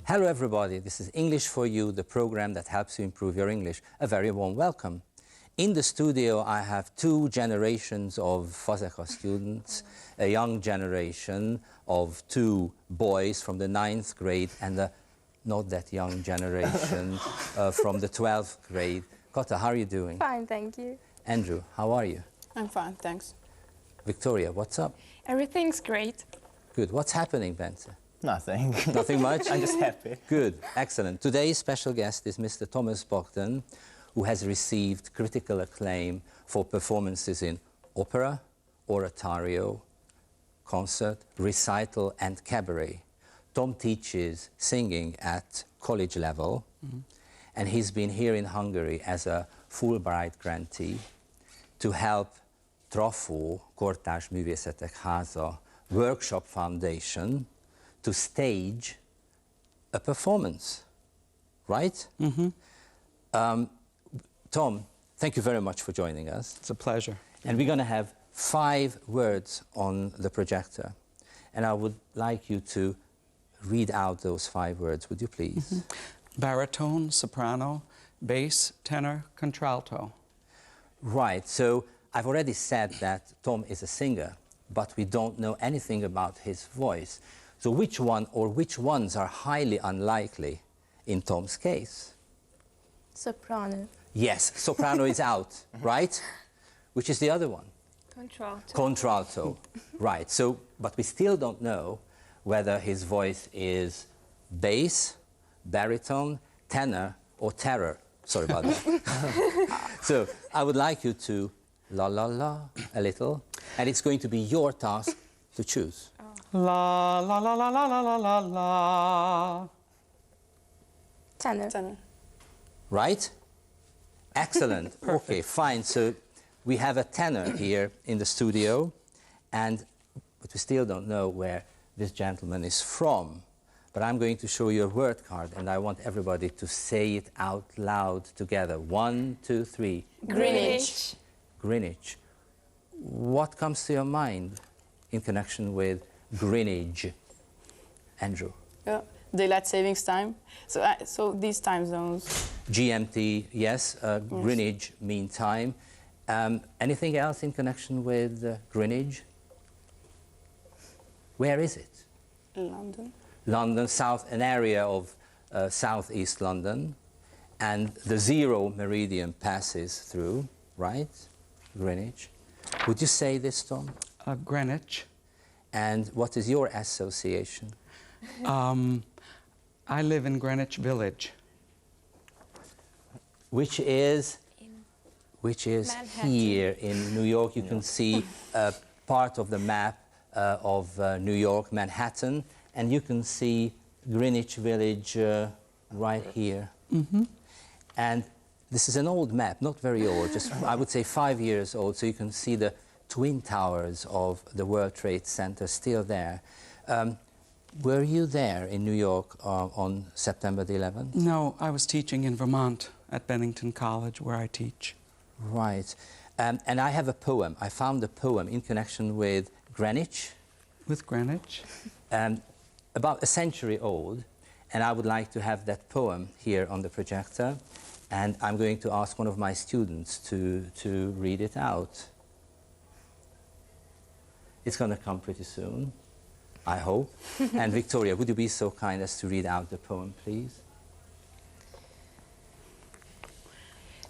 Hello everybody, this is English for You, the program that helps you improve your English. A very warm welcome. In the studio I have two generations of Fazeka students, a young generation of two boys from the 9th grade and a not that young generation from the 12th grade. Kata, how are you doing? Fine, thank you. Andrew, how are you? I'm fine, thanks. Victoria, what's up? Everything's great. Good. What's happening, Bence? Nothing. Nothing much? I'm just happy. Good, excellent. Today's special guest is Mr. Thomas Bogdan, who has received critical acclaim for performances in opera, oratorio, concert, recital and cabaret. Tom teaches singing at college level, and he's been here in Hungary as a Fulbright grantee to help Trafó Kortárs Művészetek Háza Workshop Foundation to stage a performance, right? Tom, thank you very much for joining us. It's a pleasure. And we're going to have 5 words on the projector. And I would like you to read out those 5 words, would you please? Baritone, soprano, bass, tenor, contralto. Right, so I've already said that Tom is a singer, but we don't know anything about his voice. So which one or which ones are highly unlikely in Tom's case? Soprano. Yes, soprano is out, right? Which is the other one? Contralto. Contralto, right. So, but we still don't know whether his voice is bass, baritone, tenor, or terror. Sorry about that. So I would like you to la la la a little, and it's going to be your task to choose. La la la la la la la la la. Tenor. Tenor. Right? Excellent. Okay, fine. So we have a tenor here in the studio, but we still don't know where this gentleman is from. But I'm going to show you a word card, and I want everybody to say it out loud together. 1, 2, 3. Greenwich. Greenwich. What comes to your mind in connection with Greenwich? Andrew? Yeah. Daylight savings time. So these time zones. GMT, yes. Greenwich mean time. Anything else in connection with Greenwich? Where is it? London. London, an area of southeast London, and the 0 meridian passes through, right? Greenwich. Would you say this, Tom? Greenwich. And what is your association? I live in Greenwich Village. Which is Manhattan. here in New York. You can see part of the map of New York, Manhattan, and you can see Greenwich Village right here. And this is an old map, not very old, just I would say 5 years old, so you can see the twin towers of the World Trade Center still there. Were you there in New York on September the 11th? No, I was teaching in Vermont at Bennington College, where I teach. Right. And I have a poem. I found a poem in connection with Greenwich. With Greenwich? About a century old. And I would like to have that poem here on the projector. And I'm going to ask one of my students to read it out. It's going to come pretty soon, I hope. And Victoria, would you be so kind as to read out the poem, please?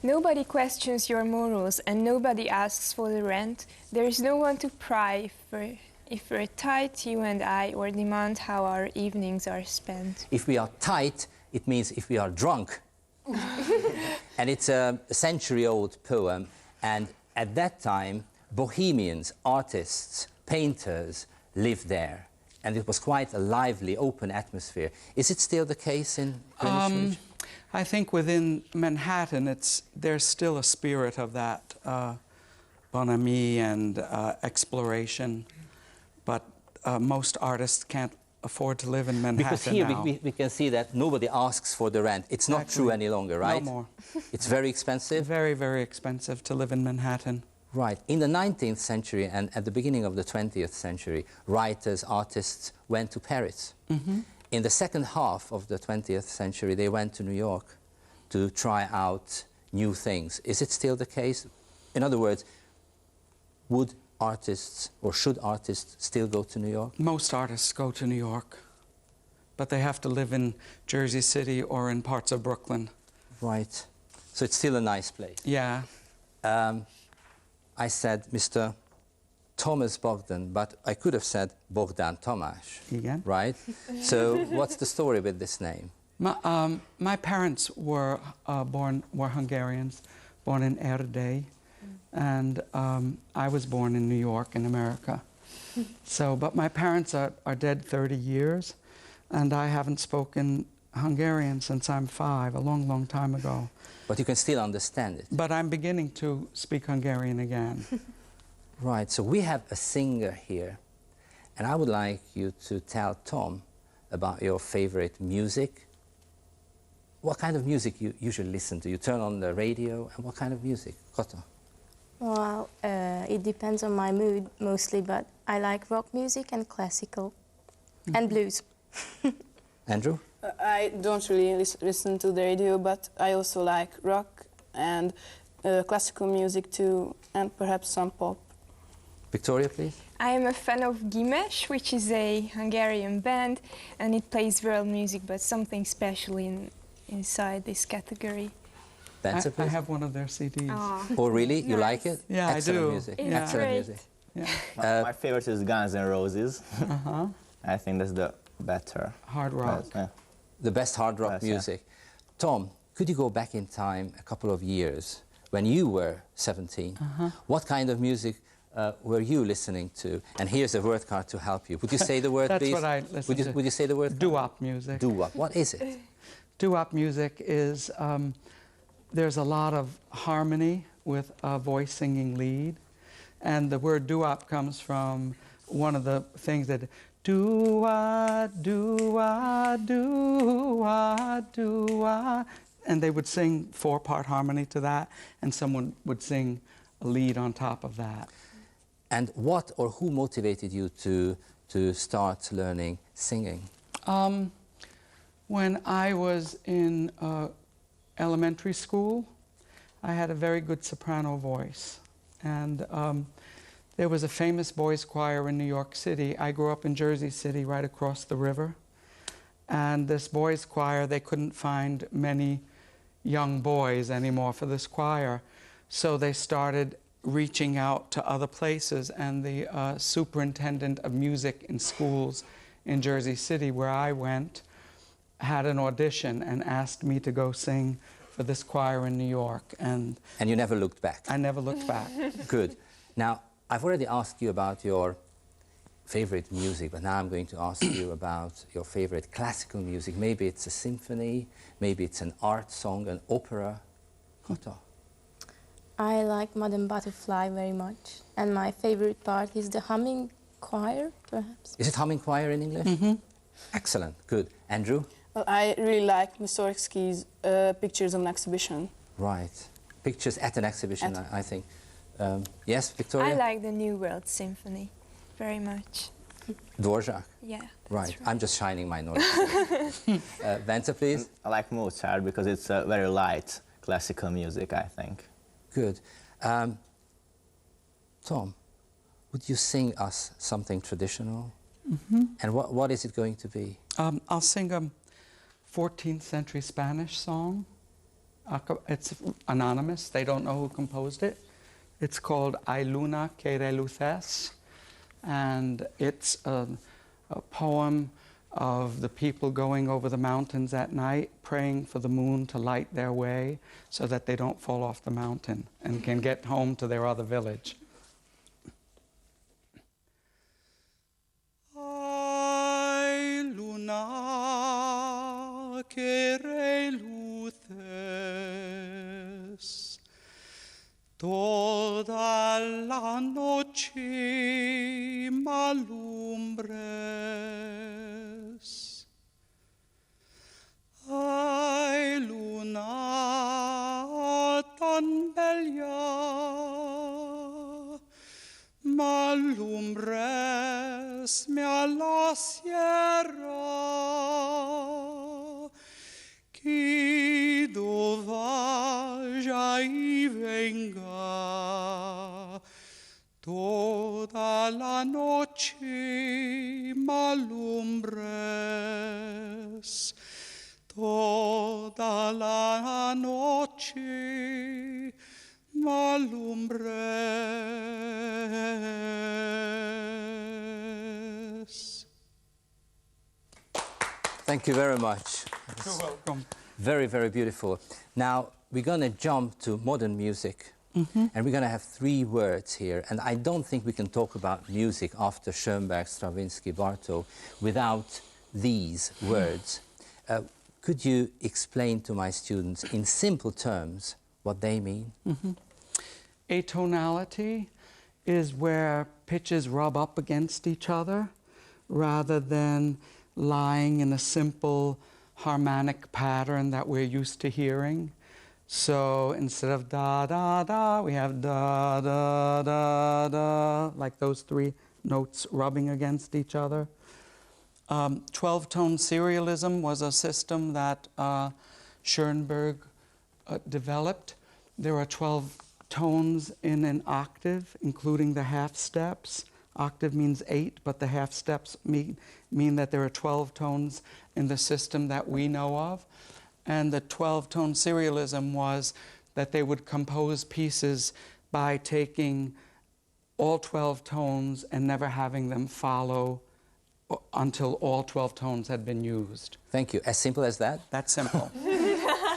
Nobody questions your morals and nobody asks for the rent. There is no one to pry if we're tight, you and I, or demand how our evenings are spent. If we are tight, it means if we are drunk. And it's a century-old poem, and at that time, bohemians, artists, painters lived there, and it was quite a lively, open atmosphere. Is it still the case in Greenwich? I think within Manhattan, there's still a spirit of that bonhomie and exploration, but most artists can't afford to live in Manhattan Because here now. we can see that nobody asks for the rent. It's not true any longer, right? No more. It's very expensive? Very, very expensive to live in Manhattan. Right. In the 19th century and at the beginning of the 20th century, writers, artists went to Paris. in the second half of the 20th century, they went to New York to try out new things. Is it still the case? In other words, would artists or should artists still go to New York? Most artists go to New York, but they have to live in Jersey City or in parts of Brooklyn. Right. So it's still a nice place. Yeah. I said Mr. Thomas Bogdan, but I could have said Bogdan Tamás. Igen. Right? So what's the story with this name? My parents were Hungarians, born in Erdély, and I was born in New York in America. So, but my parents are dead 30 years, and I haven't spoken Hungarian since I'm 5, a long, long time ago. But you can still understand it. But I'm beginning to speak Hungarian again. Right, so we have a singer here, and I would like you to tell Tom about your favorite music. What kind of music you usually listen to? You turn on the radio, and what kind of music? Kata? Well, it depends on my mood mostly, but I like rock music and classical and blues. Andrew? I don't really listen to the radio, but I also like rock and classical music too, and perhaps some pop. Victoria, please? I am a fan of Gimes, which is a Hungarian band, and it plays world music, but something special inside this category. Bence, I please? have one of their CDs. Oh, really? You like Nice. it? Yeah, Excellent I do. Music. It's Excellent great. music. Yeah. My favorite is Guns N' Roses. Uh-huh. I think that's the better. Hard rock. Yeah. The best hard rock Yes, yeah. music. Tom, could you go back in time a couple of years when you were 17? What kind of music were you listening to? And here's a word card to help you. Would you say the word, That's please? what I listen to. Would you say the word? Doo-wop music. Doo-wop. What is it? Doo-wop music is, there's a lot of harmony with a voice singing lead. And the word doo-wop comes from one of the things that doo-wah, doo-wah, doo-wah, doo-wah. And they would sing 4-part harmony to that, and someone would sing a lead on top of that. And what or who motivated you to start learning singing? When I was in elementary school, I had a very good soprano voice. And there was a famous boys' choir in New York City. I grew up in Jersey City, right across the river. And this boys' choir, they couldn't find many young boys anymore for this choir. So they started reaching out to other places. And the superintendent of music in schools in Jersey City, where I went, had an audition and asked me to go sing for this choir in New York. And you never looked back? I never looked back. Good. Now, I've already asked you about your favorite music, but now I'm going to ask you about your favorite classical music. Maybe it's a symphony, maybe it's an art song, an opera. Kata? I like Modern Butterfly very much, and my favorite part is the humming choir, perhaps. Is it humming choir in English? Mm-hmm. Excellent. Good. Andrew? Well, I really like Mussorgsky's pictures of an exhibition. Right. Pictures at an exhibition, I think. Yes, Victoria? I like the New World Symphony very much. Dvorak? Yeah, that's Right. I'm just shining my nose. Bence, please? I like Mozart because it's very light classical music, I think. Good. Tom, would you sing us something traditional? Mm-hmm. And what is it going to be? I'll sing a 14th century Spanish song. It's anonymous. They don't know who composed it. It's called Hay luna que reluces, and it's a poem of the people going over the mountains at night, praying for the moon to light their way so that they don't fall off the mountain and can get home to their other village. Hay luna que reluces toda la noche malumbres. Ay, luna tan bella, malumbres mea la sierra, chi dov'aja i venga, toda la noche m'alumbres, toda la noche m'alumbres. Thank you very much. You're welcome. Very, very beautiful. Now, we're going to jump to modern music. And we're going to have 3 words here. And I don't think we can talk about music after Schoenberg, Stravinsky, Bartók without these words. Could you explain to my students in simple terms what they mean? Atonality is where pitches rub up against each other rather than lying in a simple harmonic pattern that we're used to hearing. So instead of da, da, da, we have da, da, da, da, like those 3 notes rubbing against each other. 12-tone serialism was a system that Schoenberg developed. There are 12 tones in an octave, including the half steps. Octave means 8, but the half steps mean that there are 12 tones in the system that we know of. And the 12-tone serialism was that they would compose pieces by taking all 12 tones and never having them follow until all 12 tones had been used. Thank you. As simple as that? That's simple.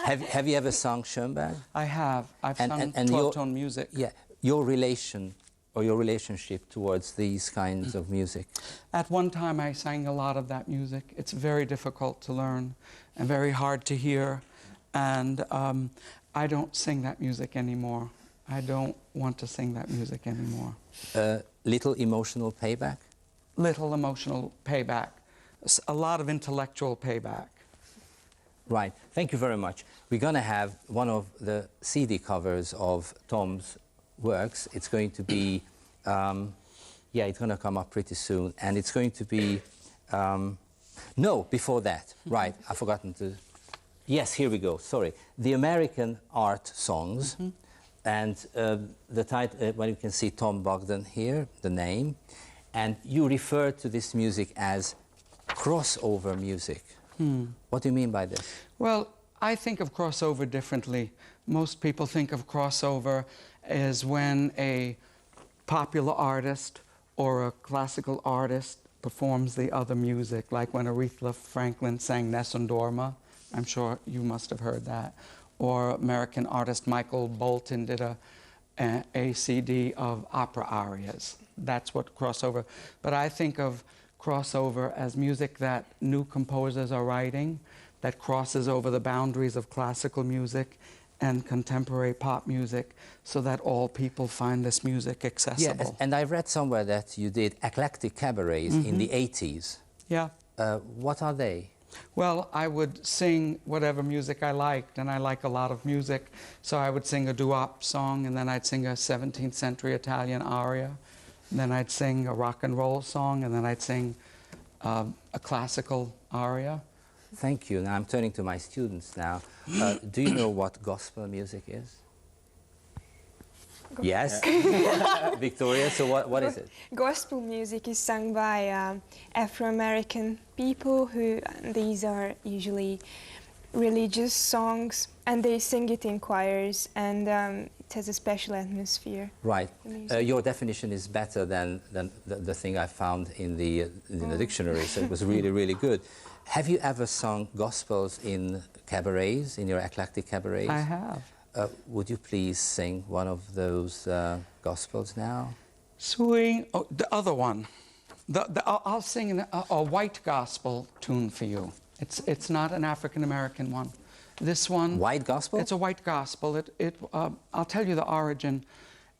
Have you ever sung Schoenberg? I have. I've sung and 12-tone music. Yeah. Your relation or your relationship towards these kinds of music? At one time, I sang a lot of that music. It's very difficult to learn and very hard to hear. And I don't sing that music anymore. I don't want to sing that music anymore. Little emotional payback? Little emotional payback. A lot of intellectual payback. Right. Thank you very much. We're going to have one of the CD covers of Tom's works. It's going to be, yeah, it's going to come up pretty soon. And it's going to be, no, before that. Right, I've forgotten to, yes, here we go, sorry. The American Art Songs. And the title, well, you can see Tom Bogdan here, the name. And you refer to this music as crossover music. What do you mean by this? Well, I think of crossover differently. Most people think of crossover as when a popular artist or a classical artist performs the other music, like when Aretha Franklin sang Nessun Dorma. I'm sure you must have heard that. Or American artist Michael Bolton did a CD of opera arias. That's what crossover. But I think of crossover as music that new composers are writing that crosses over the boundaries of classical music and contemporary pop music so that all people find this music accessible. Yeah, and I read somewhere that you did eclectic cabarets in the 80s. Yeah. What are they? Well, I would sing whatever music I liked, and I like a lot of music. So I would sing a doo-wop song, and then I'd sing a 17th century Italian aria. And then I'd sing a rock and roll song, and then I'd sing a classical aria. Thank you. Now I'm turning to my students now. Do you know what gospel music is? Yes? Victoria, so what is it? Gospel music is sung by Afro-American people these are usually religious songs, and they sing it in choirs, and it has a special atmosphere. Right. Your definition is better than the thing I found in the dictionary, so it was really, really good. Have you ever sung gospels in cabarets, in your eclectic cabarets? I have. Would you please sing one of those gospels now? Swing, oh, the other one. I'll sing a white gospel tune for you. It's not an African-American one. This one... White gospel? It's a white gospel. I'll tell you the origin.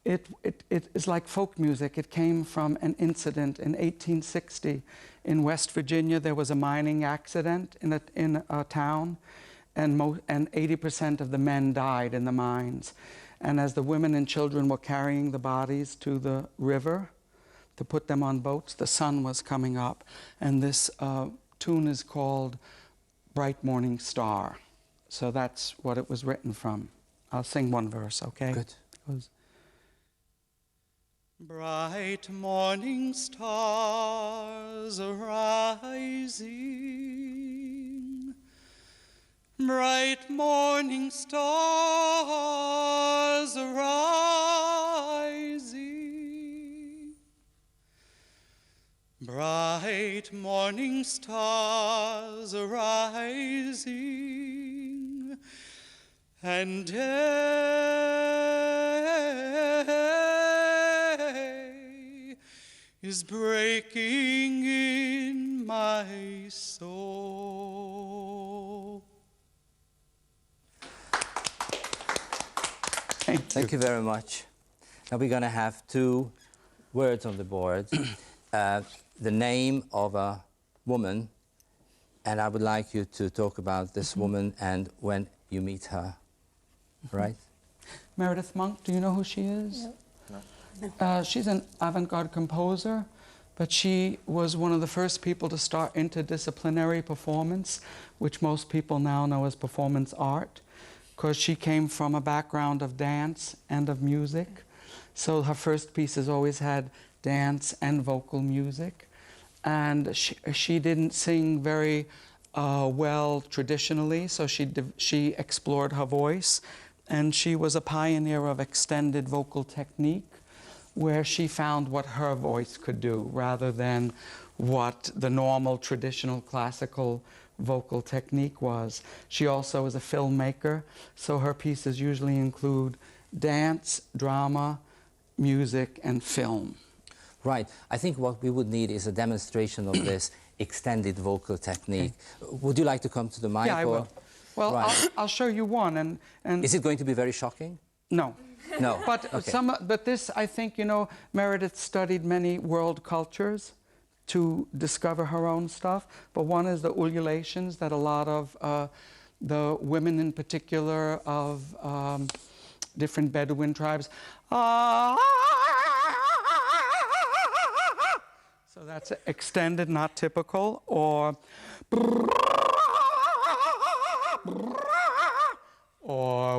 It is like folk music. It came from an incident in 1860. In West Virginia, there was a mining accident in a town, and 80% of the men died in the mines. And as the women and children were carrying the bodies to the river to put them on boats. The sun was coming up, and this tune is called Bright Morning Star. So that's what it was written from. I'll sing one verse, okay? Good. It goes, bright morning stars arising, bright morning stars arising, bright morning stars arising, and day is breaking in my soul. Thank you very much. Now we're going to have two words on the board. The name of a woman, and I would like you to talk about this woman and when you meet her, right? Meredith Monk, do you know who she is? No. She's an avant-garde composer, but she was one of the first people to start interdisciplinary performance, which most people now know as performance art, because she came from a background of dance and of music. So her first pieces always had dance and vocal music. And she didn't sing very well traditionally, so she explored her voice. And she was a pioneer of extended vocal technique, where she found what her voice could do rather than what the normal traditional classical vocal technique was. She also is a filmmaker, so her pieces usually include dance, drama, music, and film. Right. I think what we would need is a demonstration of this extended vocal technique. Okay. Would you like to come to the mic? Yeah, I will. Well, right. I'll show you one. And is it going to be very shocking? No. No. But okay. But this, I think, you know, Meredith studied many world cultures to discover her own stuff. But one is the ululations that a lot of the women, in particular, of different Bedouin tribes. So that's extended, not typical, or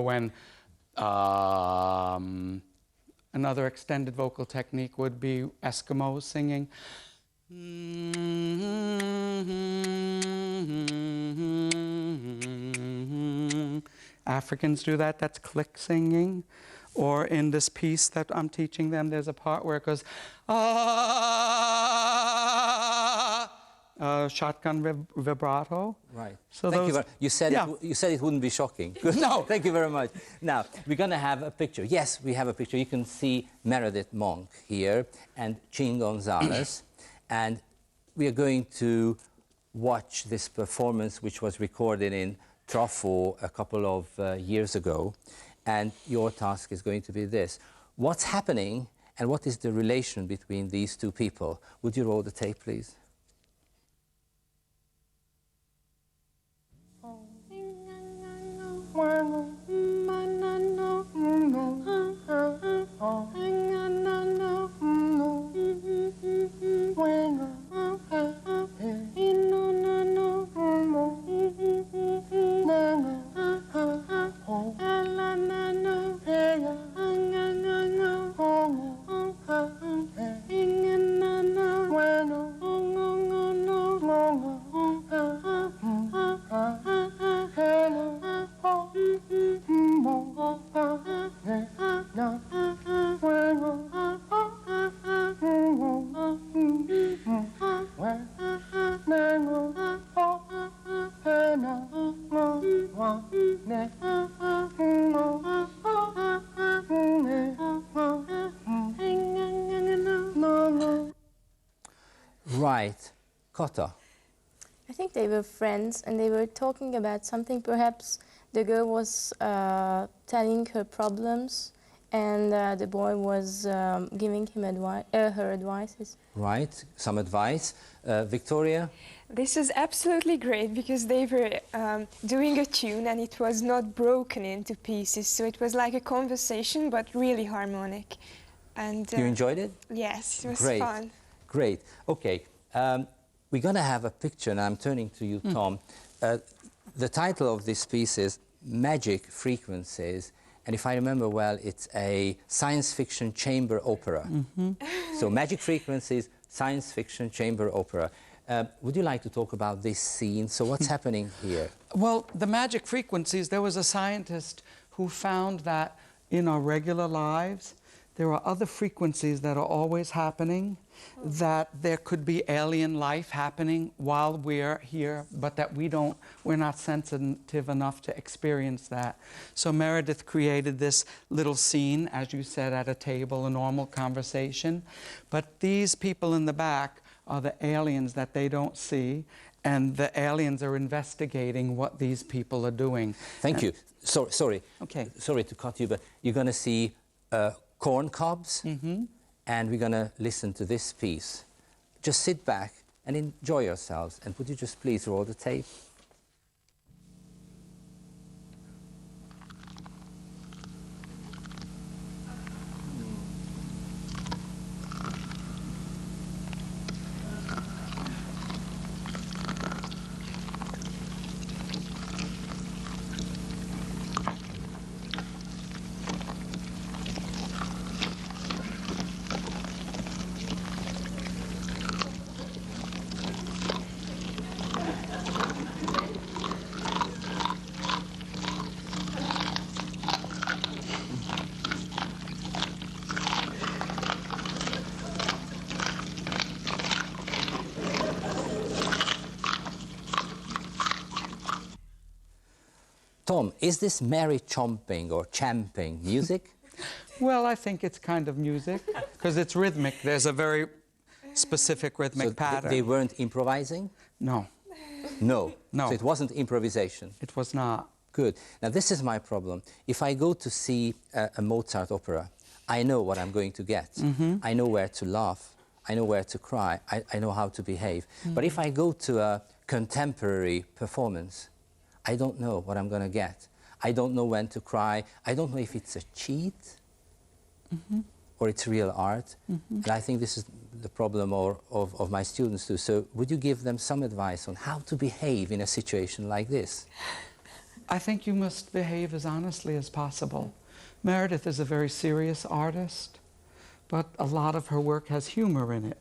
when another extended vocal technique would be Eskimos singing. Africans do that, that's click singing. Or in this piece that I'm teaching them, there's a part where it goes, shotgun vibrato. Right. So Thank you. You said, yeah. You said it wouldn't be shocking. Good. No. Thank you very much. Now, we're going to have a picture. Yes, we have a picture. You can see Meredith Monk here and Chin Gonzalez. And we are going to watch this performance, which was recorded in Truffaut a couple of years ago. And your task is going to be this. What's happening and what is the relation between these two people? Would you roll the tape, please? Right. Kota. I think they were friends and they were talking about something. Perhaps the girl was telling her problems and the boy was giving him her advices. Right. Some advice. Victoria? This is absolutely great because they were doing a tune and it was not broken into pieces. So it was like a conversation but really harmonic. And You enjoyed it? yes, it was Great. fun. Great. Okay. We're going to have a picture, and I'm turning to you, Tom. The title of this piece is Magic Frequencies, and if I remember well, it's a science fiction chamber opera. So Magic Frequencies, science fiction chamber opera. Would you like to talk about this scene? So what's happening here? Well, the magic frequencies, there was a scientist who found that in our regular lives, there are other frequencies that are always happening, that there could be alien life happening while we're here, but that we're not sensitive enough to experience that. So Meredith created this little scene, as you said, at a table, a normal conversation. But these people in the back are the aliens that they don't see, and the aliens are investigating what these people are doing. Thank you. Sorry. Okay. Sorry to cut you, but you're going to see corn cobs, and we're going to listen to this piece. Just sit back and enjoy yourselves. And would you just please roll the tape? Tom, is this merry chomping or champing music? Well, I think it's kind of music, because it's rhythmic. There's a very specific rhythmic So pattern. they weren't improvising? No, No. No. So it wasn't improvisation? it was not. Good. Now, this is my problem. If I go to see a Mozart opera, I know what I'm going to get. I know where to laugh. I know where to cry. I know how to behave. But if I go to a contemporary performance, I don't know what I'm going to get. I don't know when to cry. I don't know if it's a cheat or it's real art. And I think this is the problem of my students too. So would you give them some advice on how to behave in a situation like this? I think you must behave as honestly as possible. Meredith is a very serious artist, but a lot of her work has humor in it.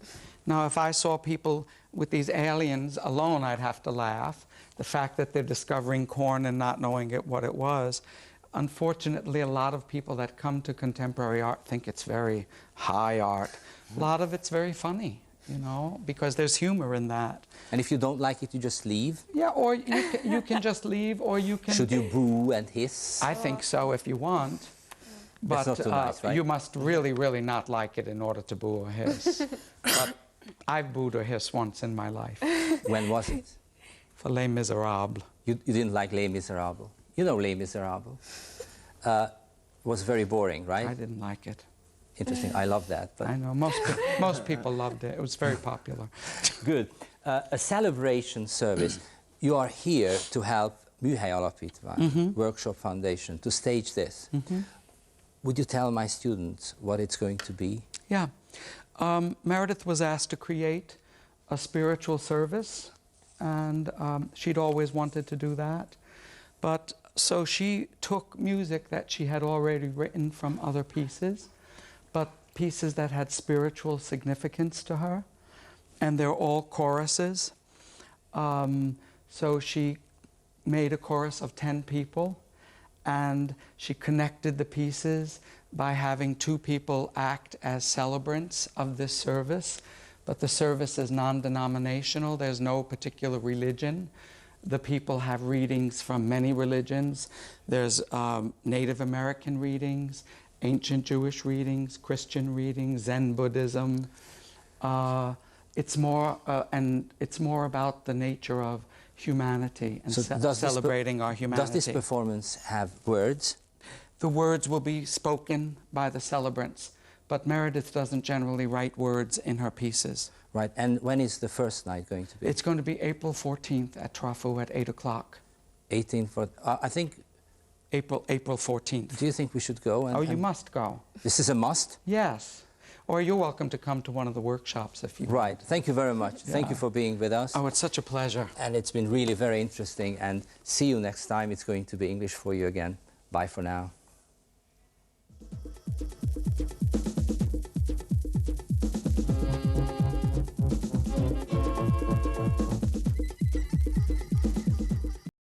Now, if I saw people with these aliens alone, I'd have to laugh. The fact that they're discovering corn and not knowing what it was. Unfortunately, a lot of people that come to contemporary art think it's very high art. A lot of it's very funny, you know, because there's humor in that. And if you don't like it, you just leave? Yeah, or you can just leave, or you can... Should you boo and hiss? I think so, if you want. But That's not too nice, right? you must really, really not like it in order to boo or hiss. But I've booed or hissed once in my life. When was it? For Les Miserables. You didn't like Les Miserables? You know Les Miserables. Was very boring, right? I didn't like it. Interesting. I love that. But I know, most people loved it. It was very popular. good. A celebration service. You are here to help Műhely Alapítvány, Workshop Foundation, to stage this. Would you tell my students what it's going to be? Yeah. Meredith was asked to create a spiritual service, and she'd always wanted to do that. But so she took music that she had already written from other pieces, but pieces that had spiritual significance to her, and they're all choruses. So she made a chorus of 10 people, and she connected the pieces by having 2 people act as celebrants of this service. But the service is non-denominational. There's no particular religion. The people have readings from many religions. There's Native American readings, ancient Jewish readings, Christian readings, Zen Buddhism. It's more about the nature of humanity and celebrating our humanity. Does this performance have words? The words will be spoken by the celebrants, but Meredith doesn't generally write words in her pieces. Right, and when is the first night going to be? It's going to be April 14th at Trafu at 8 o'clock. 18 for... I think April 14th. Do you think we should go? Oh, you must go. This is a must? Yes. Or you're welcome to come to one of the workshops if you want. Right. Thank you very much. Thank you for being with us. Oh, it's such a pleasure. And it's been really very interesting. And see you next time. It's going to be English for you again. Bye for now.